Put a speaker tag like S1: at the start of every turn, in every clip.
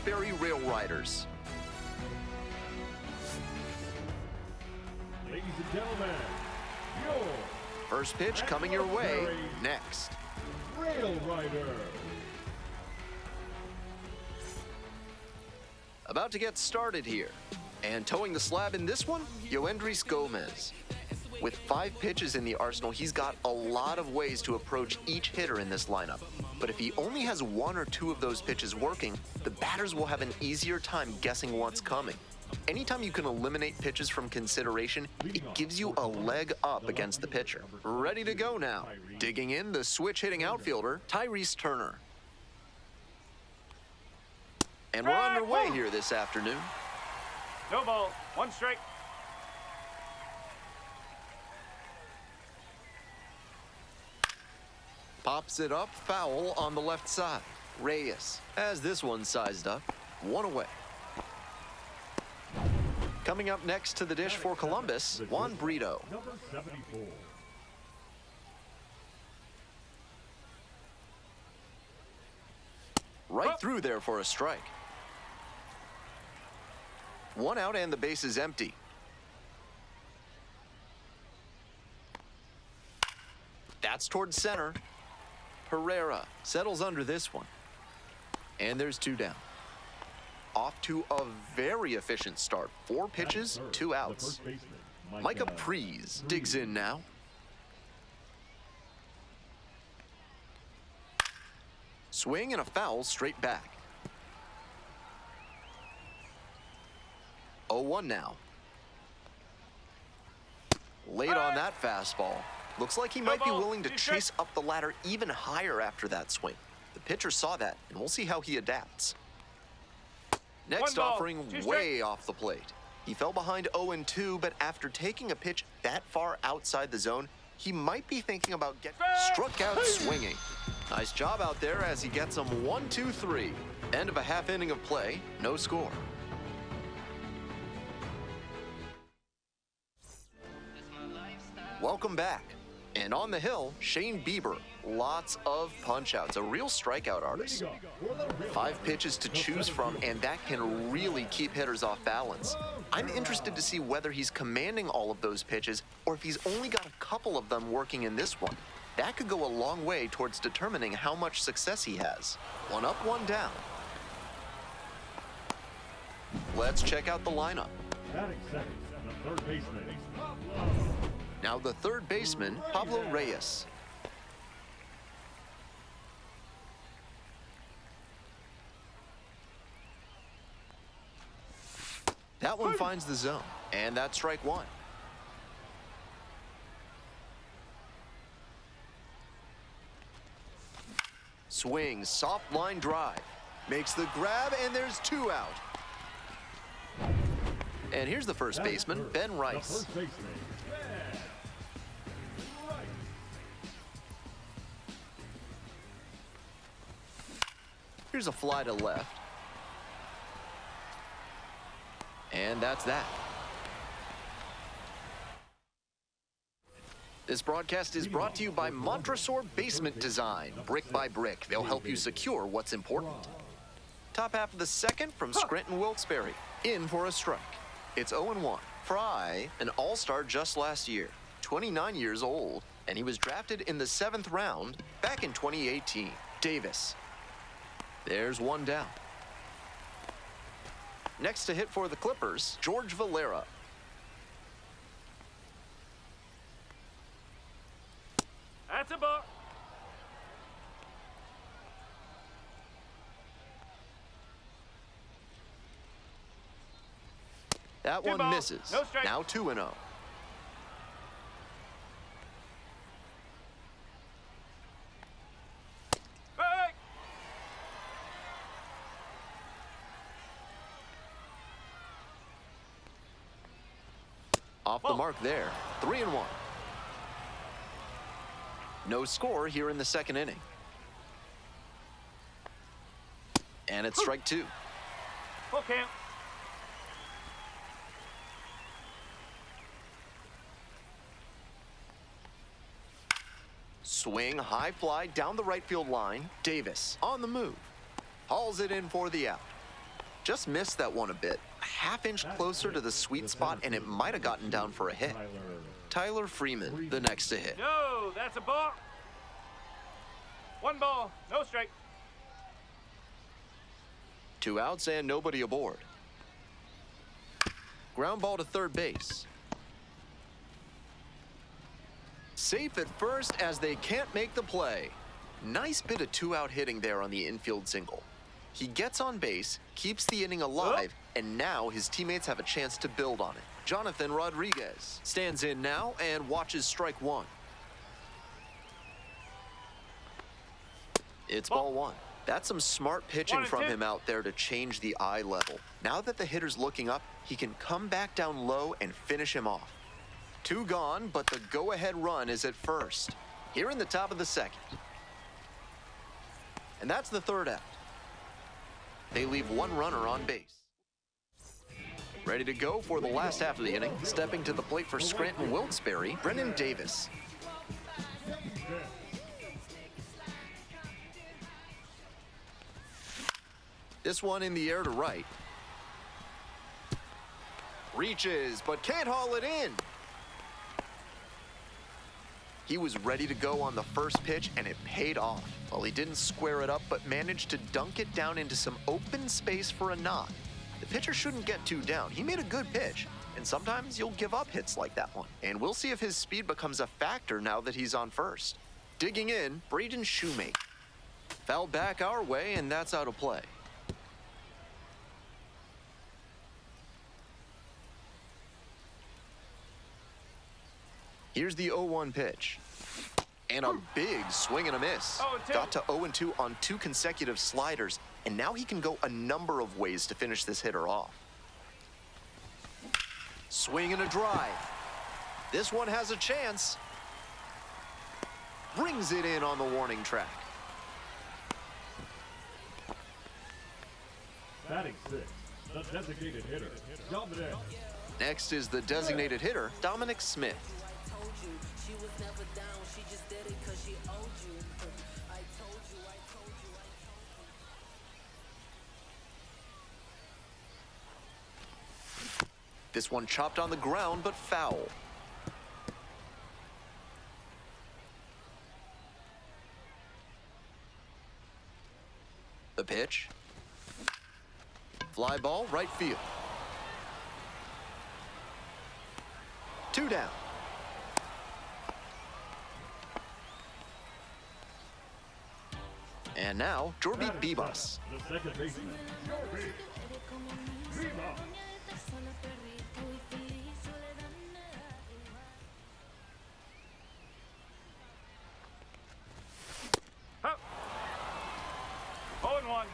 S1: Wilkes-Barre Rail Riders.
S2: Ladies and gentlemen, your
S1: First pitch coming your way next.
S2: Rail Rider.
S1: About to get started here. And towing the slab in this one, Yoendris Gomez. With 5 pitches in the arsenal, he's got a lot of ways to approach each hitter in this lineup. But if he only has 1 or 2 of those pitches working, the batters will have an easier time guessing what's coming. Anytime you can eliminate pitches from consideration, it gives you a leg up against the pitcher. Ready to go now. Digging in, the switch-hitting outfielder, Tyrese Turner. And we're underway here this afternoon.
S3: No ball, 1 strike.
S1: Pops it up, foul on the left side. Reyes has this one sized up, 1 away. Coming up next to the dish for Columbus, Juan Brito.
S2: Number 74.
S1: Right through there for a strike. 1 out and the base is empty. That's towards center. Herrera settles under this one. And there's 2 down. Off to a very efficient start. 4 pitches, 2 outs. Micah Prees digs in now. Swing and a foul straight back. 0-1 now. Late on that fastball. Looks like he might be willing to chase up the ladder even higher after that swing. The pitcher saw that, and we'll see how he adapts. Next offering way off the plate. He fell behind 0-2, but after taking a pitch that far outside the zone, he might be thinking about getting struck out swinging. Nice job out there as he gets him 1-2-3. End of a half inning of play, no score. Welcome back. And on the hill, Shane Bieber. Lots of punch-outs, a real strikeout artist. 5 pitches to choose from, and that can really keep hitters off balance. I'm interested to see whether he's commanding all of those pitches or if he's only got a couple of them working in this one. That could go a long way towards determining how much success he has. 1 up, 1 down. Let's check out the lineup.
S2: Batting second, the third baseman.
S1: Now the third baseman, Pablo Reyes. That one finds the zone, and that's strike 1. Swings, soft line drive. Makes the grab, and there's 2 out. And here's the first baseman, Ben Rice. Here's a fly to left. And that's that. This broadcast is brought to you by Montresor Basement Design. Brick by brick, they'll help you secure what's important. Top half of the second from Scranton Wilkes-Barre. In for a strike. It's 0-1. Fry, an all-star just last year. 29 years old, and he was drafted in the 7th round back in 2018. Davis. There's 1 down. Next to hit for the Clippers, George Valera.
S3: That's a ball.
S1: That one misses.
S3: No strike.
S1: Now 2-0. Off the mark there. 3-1. No score here in the second inning. And it's strike 2.
S3: Full count.
S1: Swing, high fly down the right field line. Davis on the move. Hauls it in for the out. Just missed that one a bit. A half-inch closer to the sweet spot, and it might have gotten down for a hit. Tyler Freeman, the next to hit.
S3: No, that's a ball. 1 ball, no strike.
S1: 2 outs and nobody aboard. Ground ball to third base. Safe at first as they can't make the play. Nice bit of 2-out hitting there on the infield single. He gets on base, keeps the inning alive, and now his teammates have a chance to build on it. Jonathan Rodriguez stands in now and watches strike 1. It's ball 1. That's some smart pitching from him out there to change the eye level. Now that the hitter's looking up, he can come back down low and finish him off. 2 gone, but the go-ahead run is at first. Here in the top of the second. And that's the 3rd out. They leave 1 runner on base. Ready to go for the last half of the inning. Stepping to the plate for Scranton Wilkes-Barre, Brennan Davis. This one in the air to right. Reaches, but can't haul it in. He was ready to go on the first pitch, and it paid off. Well, he didn't square it up, but managed to dunk it down into some open space for a knock. The pitcher shouldn't get too down. He made a good pitch, and sometimes you'll give up hits like that one. And we'll see if his speed becomes a factor now that he's on first. Digging in, Braden Shoemake. Foul back our way, and that's out of play. Here's the 0-1 pitch. And a big swing and a miss. Got to 0-2 on 2 consecutive sliders, and now he can go a number of ways to finish this hitter off. Swing and a drive. This one has a chance. Brings it in on the warning track.
S2: Batting 6, the designated hitter, Dominic.
S1: Next is the designated hitter, Dominic Smith. This one chopped on the ground, but foul. The pitch. Fly ball, right field. 2 down. And now, Jorby Bibas.
S2: The second baseman, Jorby Bibas.
S3: Up. 0-1.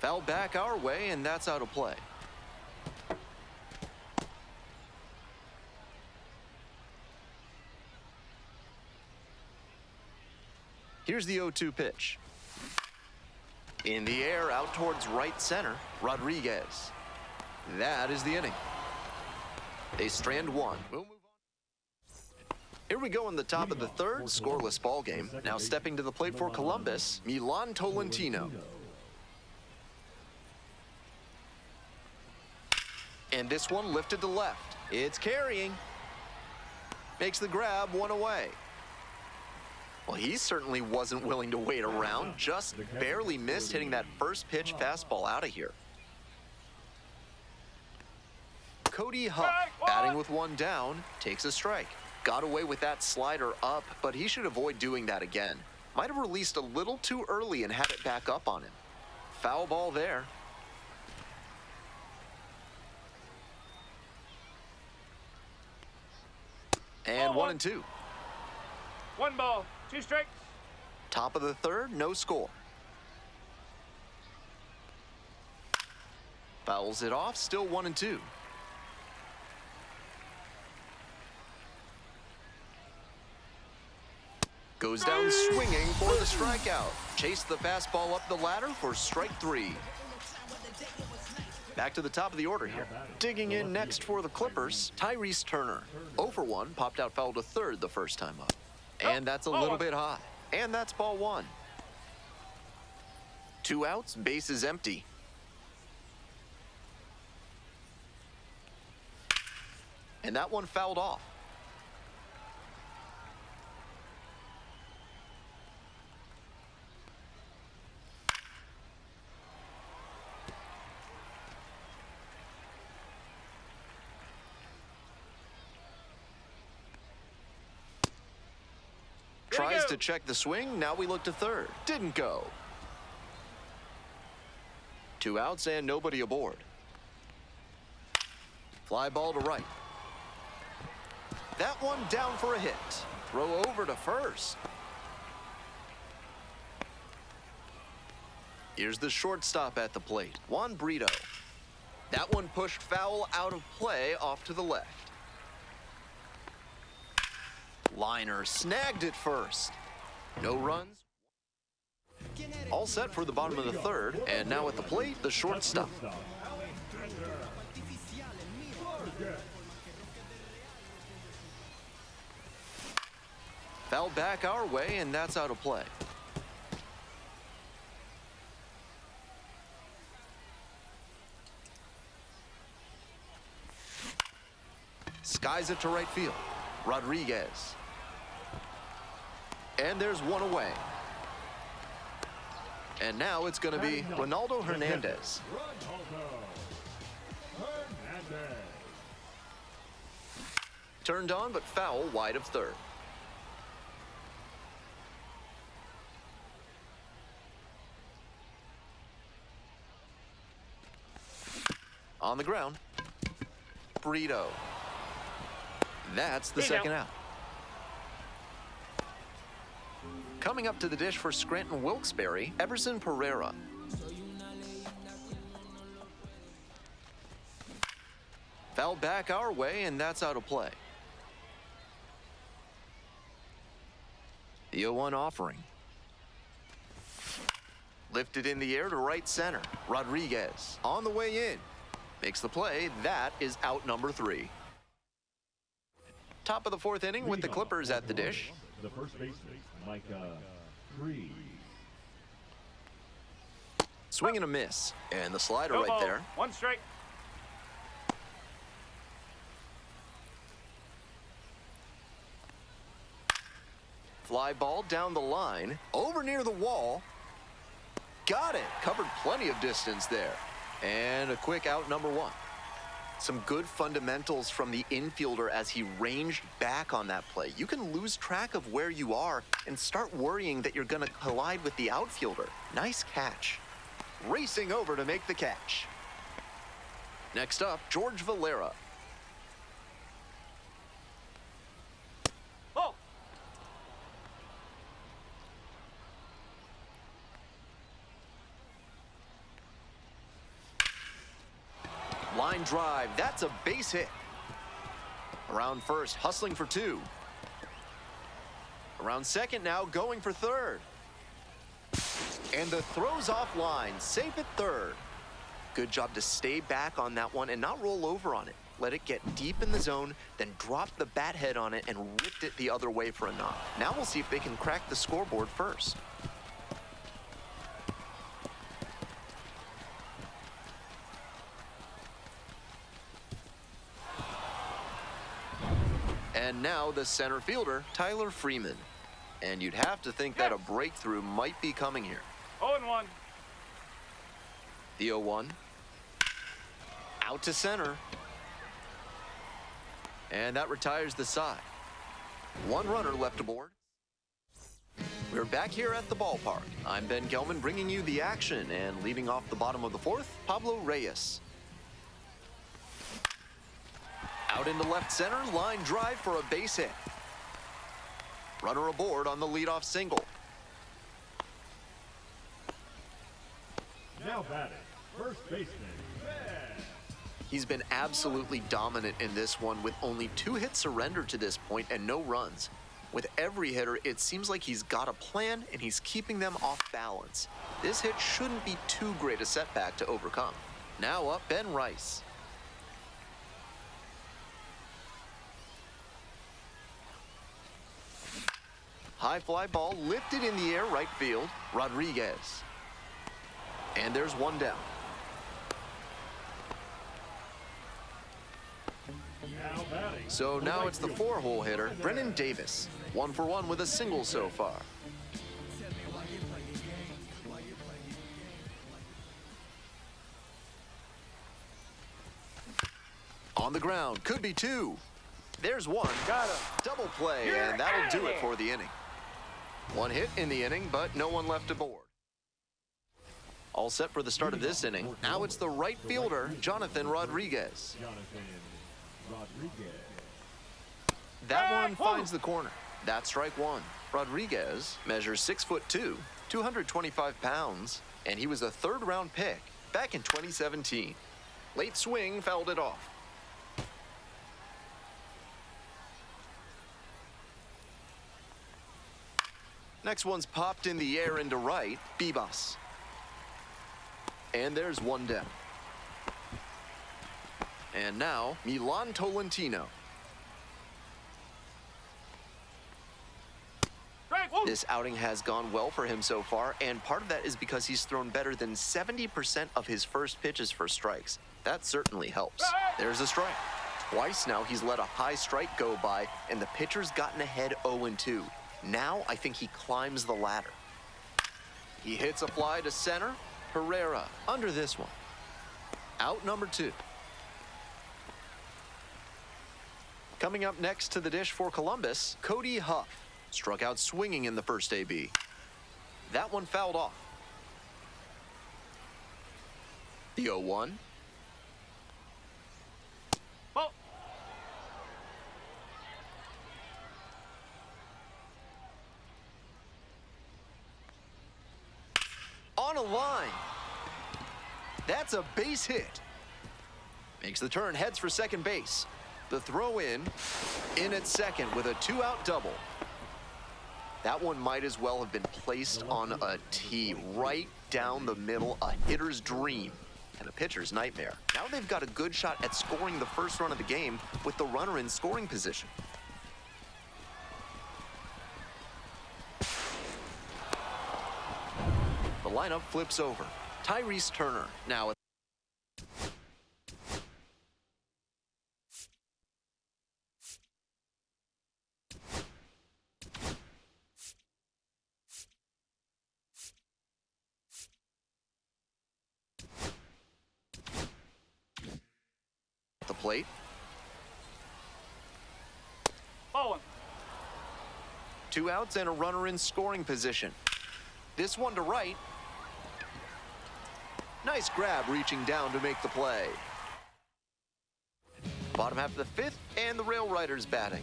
S1: Foul back our way, and that's out of play. Here's the 0-2 pitch. In the air, out towards right center, Rodriguez. That is the inning. They strand 1. We'll move on. Here we go in the top of the 3rd, scoreless ball game. Now stepping to the plate for Columbus, Milan Tolentino. And this one lifted to left. It's carrying. Makes the grab, 1 away. Well, he certainly wasn't willing to wait around. Just barely missed hitting that first pitch fastball out of here. Cody Huff, batting with 1 down, takes a strike. Got away with that slider up, but he should avoid doing that again. Might have released a little too early and had it back up on him. Foul ball there. And 1-2.
S3: 1 ball, 2 strikes.
S1: Top of the 3rd, no score. Fouls it off, still 1-2. Goes down swinging for the strikeout. Chased the fastball up the ladder for strike 3. Back to the top of the order here. Digging in next for the Clippers, Tyrese Turner. 0 for 1, popped out foul to third the first time up. And that's a little bit high. And that's ball 1. 2 outs, base is empty. And that one fouled off. Tries to check the swing. Now we look to third. Didn't go. 2 outs and nobody aboard. Fly ball to right. That one down for a hit. Throw over to first. Here's the shortstop at the plate, Juan Brito. That one pushed foul out of play off to the left. Liner snagged it first. No runs. All set for the bottom of the third, and now at the plate, the shortstop. Foul back our way, and that's out of play. Skies it to right field. Rodriguez. And there's one away. And now it's going to be Ronaldo Hernandez. Turned on, but foul wide of third. On the ground, Brito. That's the second out. Coming up to the dish for Scranton Wilkes-Barre, Everson Pereira. Foul back our way, and that's out of play. The 0-1 offering. Lifted in the air to right center. Rodriguez on the way in. Makes the play. That is out number 3. Top of the 4th inning with the Clippers at the dish.
S2: The first baseman, Micah Freeze.
S1: Swing and a miss. And the slider
S3: Go
S1: right
S3: ball.
S1: there.
S3: 1 strike.
S1: Fly ball down the line. Over near the wall. Got it. Covered plenty of distance there. And a quick out number 1. Some good fundamentals from the infielder as he ranged back on that play. You can lose track of where you are and start worrying that you're going to collide with the outfielder. Nice catch. Racing over to make the catch. Next up, George Valera.
S3: Oh!
S1: Line drive, that's a base hit. Around first, hustling for 2. Around second now, going for third. And the throw's offline, safe at third. Good job to stay back on that one and not roll over on it. Let it get deep in the zone, then drop the bat head on it and ripped it the other way for a knock. Now we'll see if they can crack the scoreboard first. And now the center fielder, Tyler Freeman. And you'd have to think that a breakthrough might be coming here.
S3: 0-1.
S1: The 0-1. Out to center. And that retires the side. 1 runner left aboard. We're back here at the ballpark. I'm Ben Gelman bringing you the action, and leading off the bottom of the 4th, Pablo Reyes. Out into left center, line drive for a base hit. Runner aboard on the leadoff single.
S2: Now batting, first baseman, Ben.
S1: He's been absolutely dominant in this one with only 2 hits surrendered to this point and no runs. With every hitter, it seems like he's got a plan and he's keeping them off balance. This hit shouldn't be too great a setback to overcome. Now up Ben Rice. High fly ball lifted in the air, right field, Rodriguez. And there's one down.
S2: Now batting.
S1: So now it's the 4-hole hitter, Brennan Davis. 1 for 1 with a single so far. On the ground, could be 2. There's 1.
S3: Got him.
S1: Double play,
S3: You're
S1: and that'll do
S3: outta
S1: it for the inning. 1 hit in the inning, but no one left aboard. All set for the start of this inning. Now it's the right fielder, Jonathan Rodriguez.
S2: Jonathan Rodriguez.
S1: That one finds the corner. That's strike 1. Rodriguez measures 6'2", 225 pounds, and he was a third-round pick back in 2017. Late swing fouled it off. Next one's popped in the air into right, Bibas. And there's one down. And now, Milan Tolentino. This outing has gone well for him so far, and part of that is because he's thrown better than 70% of his first pitches for strikes. That certainly helps. There's a strike. Twice now he's let a high strike go by, and the pitcher's gotten ahead 0-2. Now I think he climbs the ladder. He hits a fly to center. Herrera under this one. Out number 2. Coming up next to the dish for Columbus, Cody Huff. Struck out swinging in the first AB. That one fouled off. The 0-1.
S3: Ball.
S1: On a line. That's a base hit. Makes the turn, heads for second base. The throw in at second with a 2-out double. That one might as well have been placed on a tee right down the middle, a hitter's dream and a pitcher's nightmare. Now they've got a good shot at scoring the first run of the game with the runner in scoring position. The lineup flips over. Tyrese Turner now at the plate.
S3: Ball 1.
S1: 2 outs and a runner in scoring position. This one to right. Nice grab reaching down to make the play. Bottom half of the 5th, and the Rail Riders batting.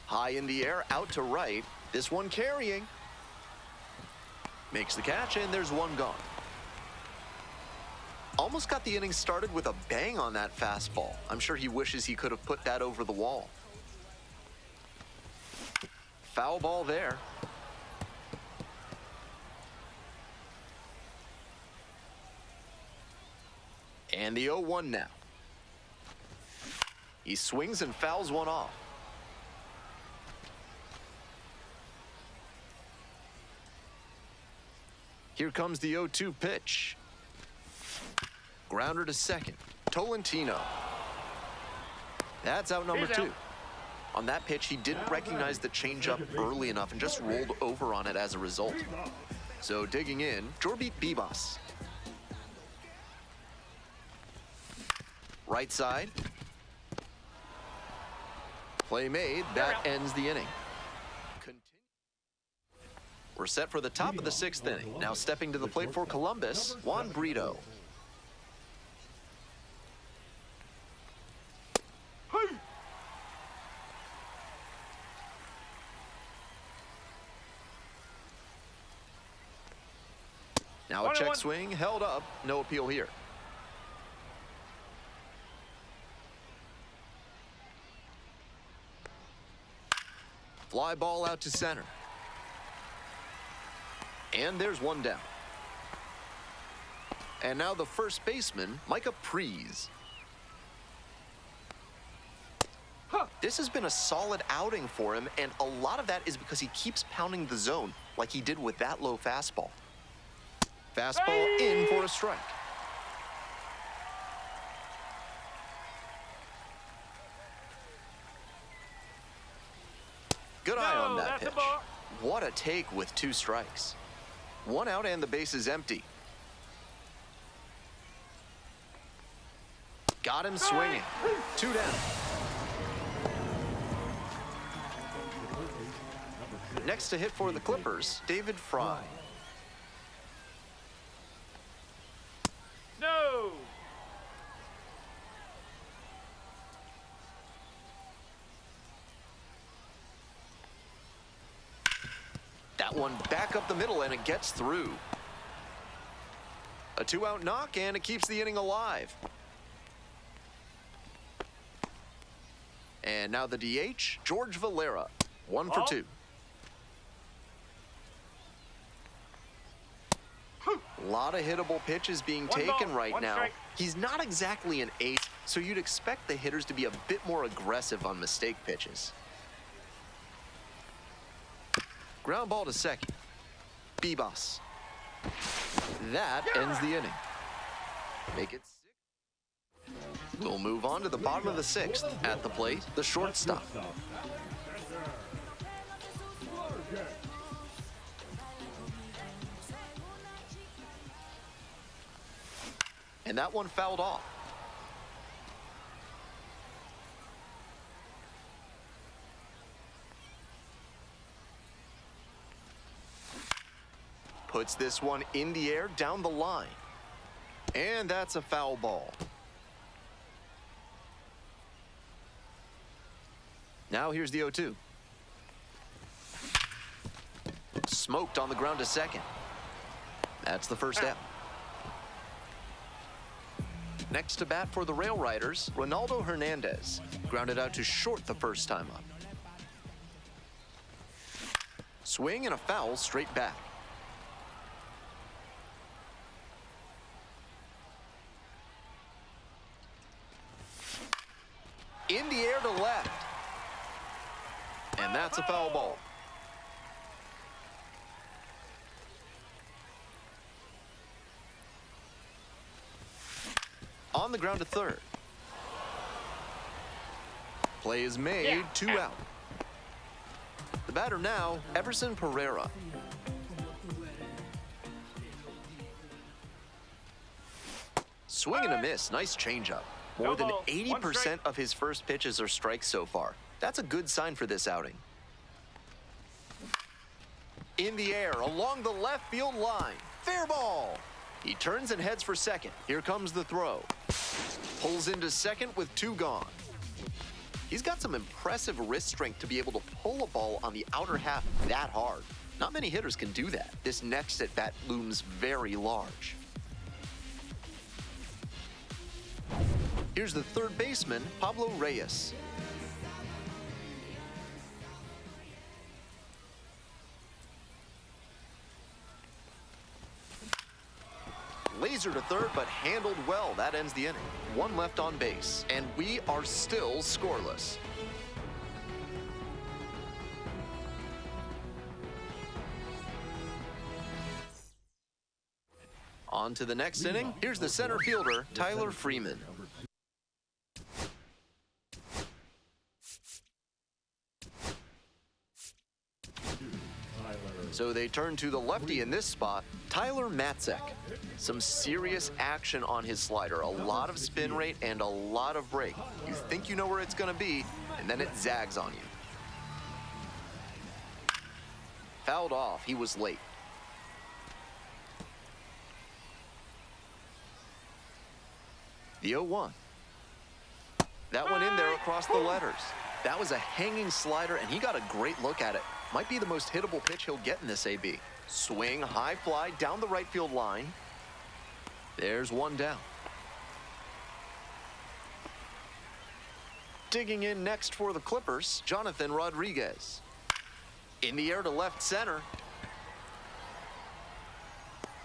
S1: High in the air, out to right. This one carrying. Makes the catch, and there's one gone. Almost got the inning started with a bang on that fastball. I'm sure he wishes he could have put that over the wall. Foul ball there. And the 0-1 now. He swings and fouls one off. Here comes the 0-2 pitch. Grounder to second. Tolentino. That's out number 2. On that pitch, he didn't recognize the changeup early enough and just rolled over on it as a result. So digging in, Jorbit Bibas. Right side. Play made. That ends the inning. We're set for the top of the 6th inning. Now stepping to the plate for Columbus, Juan Brito. Now a check swing, held up, no appeal here. Fly ball out to center. And there's one down. And now the first baseman, Micah Prees. This has been a solid outing for him, and a lot of that is because he keeps pounding the zone like he did with that low fastball. Fastball in for a strike. Good eye on that pitch. What a take with 2 strikes. 1 out and the base is empty. Got him swinging. 2 down. Next to hit for the Clippers, David Fry.
S3: No!
S1: That one back up the middle, and it gets through. A 2-out knock, and it keeps the inning alive. And now the DH, George Valera. 1 for 2. A lot of hittable pitches being taken right now. He's not exactly an ace, so you'd expect the hitters to be a bit more aggressive on mistake pitches. Ground ball to second. Bebas. That ends the inning. Make it 6. We'll move on to the bottom of the 6th. At the plate, the shortstop. And that one fouled off. Puts this one in the air down the line. And that's a foul ball. Now here's the 0-2. Smoked on the ground to second. That's the first out. Next to bat for the Rail Riders, Ronaldo Hernandez. Grounded out to short the first time up. Swing and a foul straight back. In the air to left. And that's a foul ball. On the ground to third. Play is made, 2 out. The batter now, Everson Pereira. Swing and a miss, nice changeup. More than 80% of his first pitches are strikes so far. That's a good sign for this outing. In the air, along the left field line. Fair ball. He turns and heads for second. Here comes the throw. Pulls into second with 2 gone. He's got some impressive wrist strength to be able to pull a ball on the outer half that hard. Not many hitters can do that. This next at bat looms very large. Here's the third baseman, Pablo Reyes. Laser to third, but handled well. That ends the inning. 1 left on base, and we are still scoreless. On to the next inning. Here's the center fielder, Tyler Freeman. So they turn to the lefty in this spot, Tyler Matzek. Some serious action on his slider, a lot of spin rate and a lot of break. You think you know where it's going to be, and then it zags on you. Fouled off, he was late. The 0-1. That one in there across the letters. That was a hanging slider, and he got a great look at it. Might be the most hittable pitch he'll get in this AB. Swing, high fly, down the right field line. There's 1 down. Digging in next for the Clippers, Jonathan Rodriguez. In the air to left center.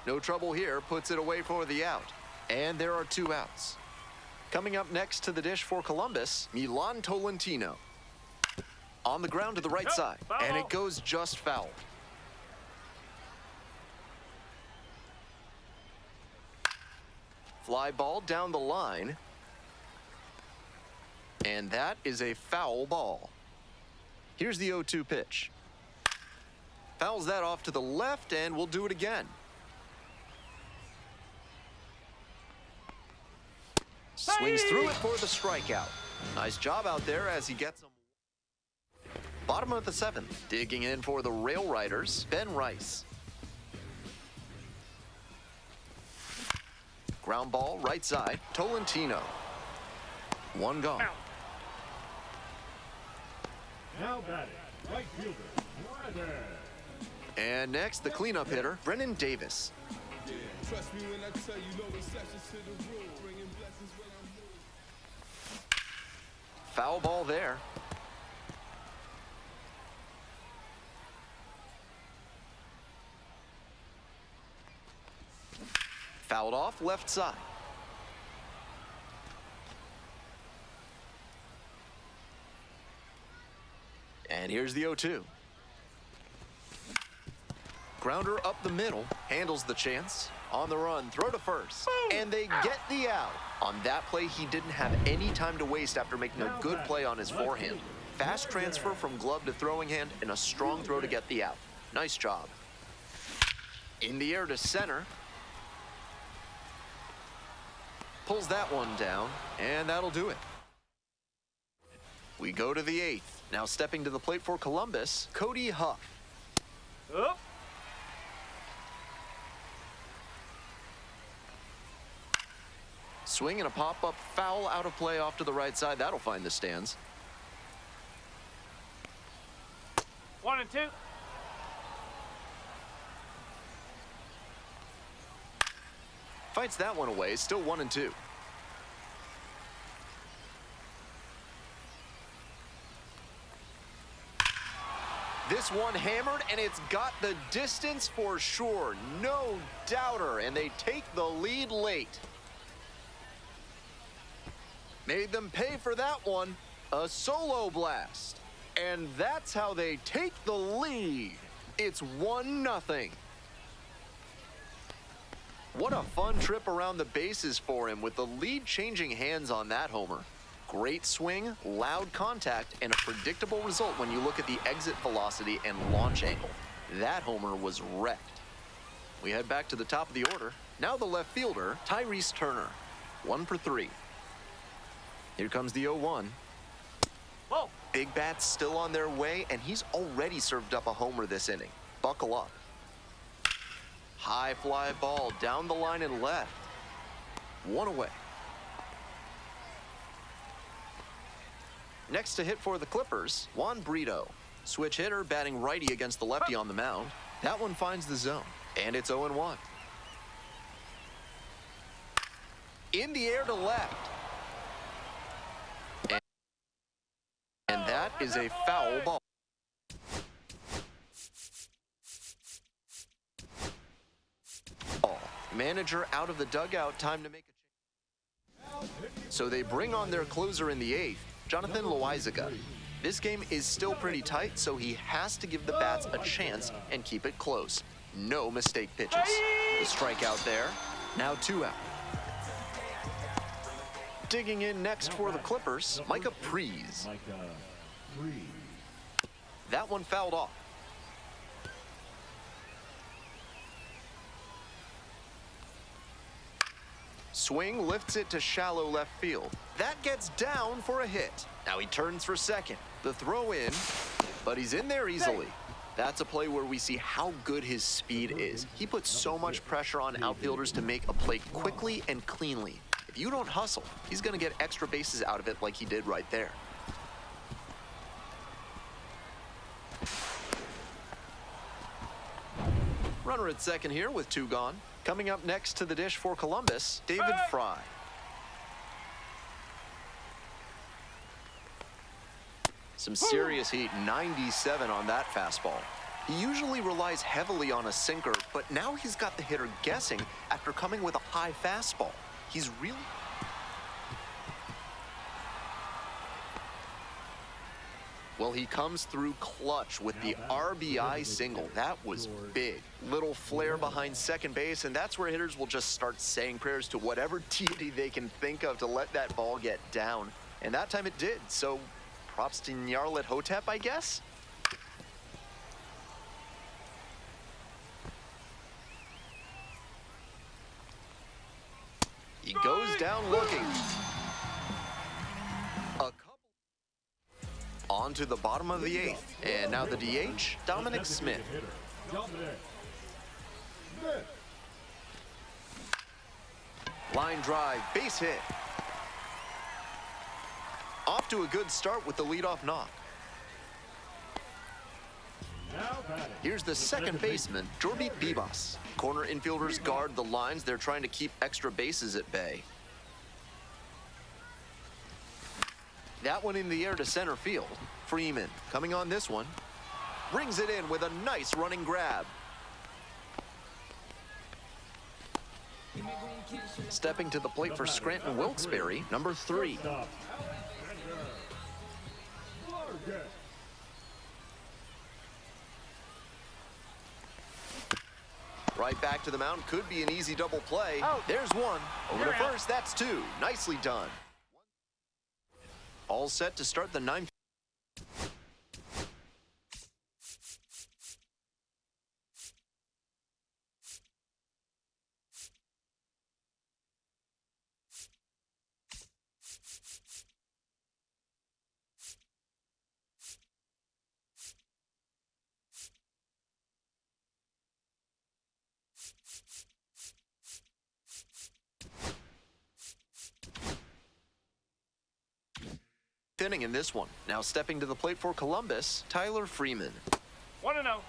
S1: No trouble here, puts it away for the out. And there are 2 outs. Coming up next to the dish for Columbus, Milan Tolentino. On the ground to the right side, and it goes just foul. Fly ball down the line. And that is a foul ball. Here's the 0-2 pitch. Fouls that off to the left, and we'll do it again. Swings through it for the strikeout. Nice job out there as he gets him. Bottom of the 7th, digging in for the Rail Riders, Ben Rice. Ground ball, right side, Tolentino. 1 gone.
S2: Now batting, right fielder, Weather.
S1: And next, the cleanup hitter, Brennan Davis.
S4: Trust me when I tell you, no exceptions to the rule. Bringing blessings when I'm moving.
S1: Foul ball there. Fouled off left side. And here's the 0-2. Grounder up the middle, handles the chance. On the run, throw to first. And they get the out. On that play, he didn't have any time to waste after making a good play on his forehand. Fast transfer from glove to throwing hand and a strong throw to get the out. Nice job. In the air to center. Pulls that one down, and that'll do it. We go to the 8th. Now stepping to the plate for Columbus, Cody Huff.
S3: Up.
S1: Swing and a pop-up foul out of play off to the right side. That'll find the stands.
S3: 1-2.
S1: Fights that one away, still 1-2. This one hammered, and it's got the distance for sure. No doubter, and they take the lead late. Made them pay for that one. A solo blast. And that's how they take the lead. It's 1-0. What a fun trip around the bases for him with the lead changing hands on that homer. Great swing, loud contact, and a predictable result when you look at the exit velocity and launch angle. That homer was wrecked. We head back to the top of the order. Now the left fielder, Tyrese Turner. 1 for 3. Here comes the 0-1.
S3: Whoa.
S1: Big bats still on their way, and he's already served up a homer this inning. Buckle up. High fly ball down the line and left. 1 away. Next to hit for the Clippers, Juan Brito. Switch hitter batting righty against the lefty on the mound. That one finds the zone, and it's 0-1. In the air to left. And that is a foul ball. Manager out of the dugout, time to make a change. So they bring on their closer in the 8th, Jonathan Loizaga. This game is still pretty tight, so he has to give the bats a chance and keep it close. No mistake pitches. The strikeout there. Now 2 out. Digging in next for the Clippers, Micah Prees. That one fouled off. Swing lifts it to shallow left field. That gets down for a hit. Now he turns for second. The throw in, but he's in there easily. That's a play where we see how good his speed is. He puts so much pressure on outfielders to make a play quickly and cleanly. If you don't hustle, he's going to get extra bases out of it like he did right there. Runner at second here with 2 gone. Coming up next to the dish for Columbus, David Fry. Some serious heat, 97 on that fastball. He usually relies heavily on a sinker, but now he's got the hitter guessing after coming with a high fastball. He's really... Well, he comes through clutch with the RBI single. That was big. Little flare behind second base, and that's where hitters will just start saying prayers to whatever deity they can think of to let that ball get down. And that time it did, so props to Nyarlathotep, Hotep, I guess? He goes down looking. On to the bottom of the eighth, and now the DH, Dominic Smith. Line drive, base hit. Off to a good start with the leadoff knock. Here's the second baseman, Jordy Bibas. Corner infielders guard the lines. They're trying to keep extra bases at bay. That one in the air to center field. Freeman coming on this one. Brings it in with a nice running grab. Stepping to the plate for Scranton Wilkes-Barre, number 3. Right back to the mound. Could be an easy double play.
S3: Oh.
S1: There's one. Over to first. That's 2. Nicely done. All set to start the 9th. Inning in this one. Now stepping to the plate for Columbus, Tyler Freeman.
S3: 1-0.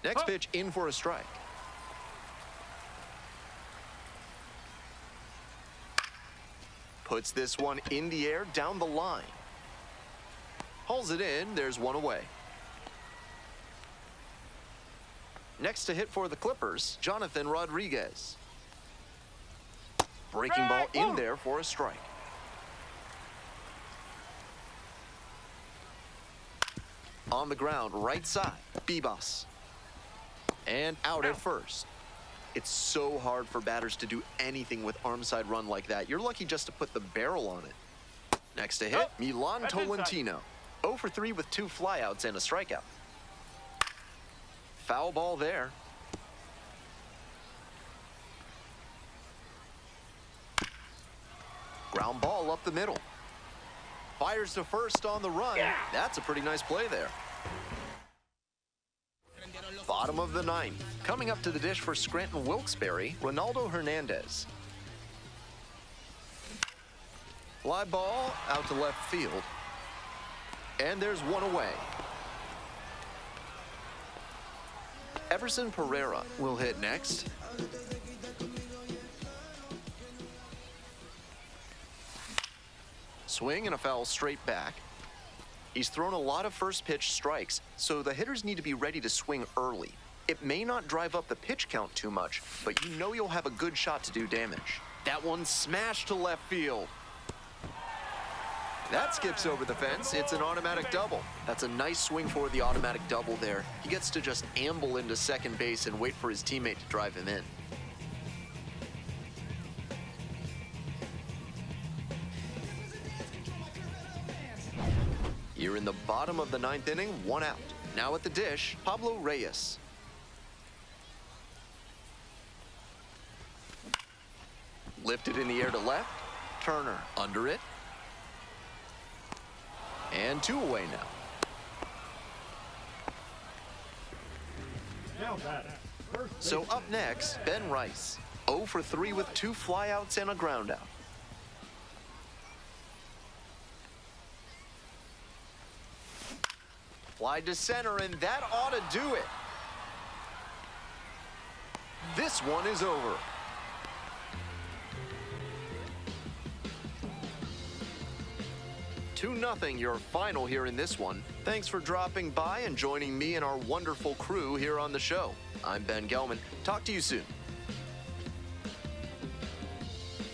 S1: Next pitch in for a strike. Puts this one in the air down the line. Hauls it in. There's one away. Next to hit for the Clippers, Jonathan Rodriguez. Breaking ball in there for a strike. On the ground, right side, Bibas. And out at first. It's so hard for batters to do anything with arm side run like that. You're lucky just to put the barrel on it. Next to hit, Milan Tolentino. 0 for 3 with 2 flyouts and a strikeout. Foul ball there. Ground ball up the middle. Fires to first on the run. That's a pretty nice play there. Bottom of the 9th. Coming up to the dish for Scranton Wilkes-Barre, Ronaldo Hernandez. Fly ball out to left field. And there's one away. Everson Pereira will hit next. Swing and a foul straight back. He's thrown a lot of first pitch strikes, so the hitters need to be ready to swing early. It may not drive up the pitch count too much, but you know you'll have a good shot to do damage. That one smashed to left field. That skips over the fence. It's an automatic double. That's a nice swing for the automatic double there. He gets to just amble into second base and wait for his teammate to drive him in. Here in the bottom of the 9th inning, 1 out. Now at the dish, Pablo Reyes. Lifted in the air to left. Turner under it. And 2 away now. So up next, Ben Rice. 0 for 3 with 2 flyouts and a ground out. Fly to center, and that ought to do it. This one is over. Two 0 your final here in this one. Thanks for dropping by and joining me and our wonderful crew here on the show. I'm Ben Gelman. Talk to you soon.